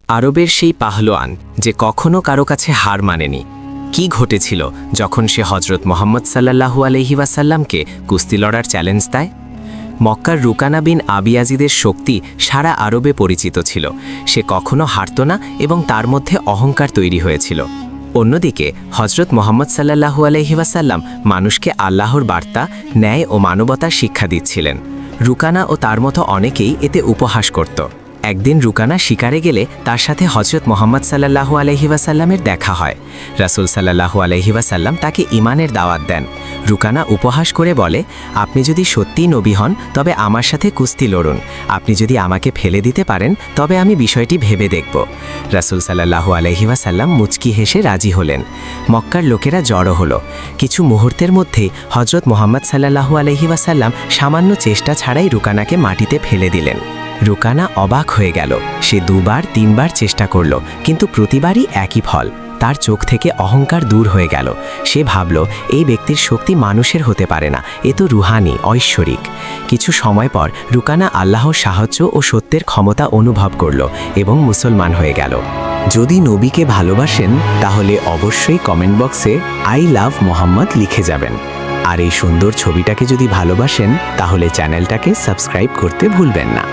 আরবের সেই পাহলোয়ান যে কখনো কারো কাছে হার মানেনি। কি ঘটেছিল যখন সে হজরত মোহাম্মদ সাল্লাল্লাহু আলাইহি ওয়াসাল্লামকে কুস্তি লড়ার চ্যালেঞ্জ দেয়? মক্কার রুকানা বিন আবিয়াজিদের শক্তি সারা আরবে পরিচিত ছিল। সে কখনো হারত না এবং তার মধ্যে অহংকার তৈরি হয়েছিল। অন্যদিকে হজরত মোহাম্মদ সাল্লাল্লাহু আলাইহি ওয়াসাল্লাম মানুষকে আল্লাহর বার্তা, ন্যায় ও মানবতার শিক্ষা দিচ্ছিলেন। রুকানা ও তার মতো অনেকেই এতে উপহাস করত। একদিন রুকানা শিকারে গেলে তার সাথে হজরত মোহাম্মদ সাল্লাল্লাহু আলাইহি ওয়াসাল্লামের দেখা হয়। রাসূল সাল্লাল্লাহু আলাইহি ওয়াসাল্লাম তাকে ঈমানের দাওয়াত দেন। রুকানা উপহাস করে বলে, আপনি যদি সত্যিই নবী হন তবে আমার সাথে কুস্তি লড়ুন। আপনি যদি আমাকে ফেলে দিতে পারেন তবে আমি বিষয়টি ভেবে দেখব। রাসূল সাল্লাল্লাহু আলাইহি ওয়াসাল্লাম মুচকি হেসে রাজি হলেন। মক্কার লোকেরা জড়ো হলো। কিছু মুহূর্তের মধ্যেই হজরত মোহাম্মদ সাল্লাল্লাহু আলাইহি ওয়াসাল্লাম সামান্য চেষ্টা ছাড়াই রুকানাকে মাটিতে ফেলে দিলেন। রুকানা অবাক হয়ে গেল। সে দুবার তিনবার চেষ্টা করল, কিন্তু প্রতিবারই একই ফল। তার চোখ থেকে অহংকার দূর হয়ে গেল। সে ভাবল, এই ব্যক্তির শক্তি মানুষের হতে পারে না, এ তো রুহানি, ঐশ্বরিক। কিছু সময় পর রুকানা আল্লাহর সাহায্য ও সত্যের ক্ষমতা অনুভব করল এবং মুসলমান হয়ে গেল। যদি নবীকে ভালোবাসেন তাহলে অবশ্যই কমেন্ট বক্সে আই লাভ মোহাম্মদ লিখে যাবেন। আর এই সুন্দর ছবিটাকে যদি ভালোবাসেন তাহলে চ্যানেলটাকে সাবস্ক্রাইব করতে ভুলবেন না।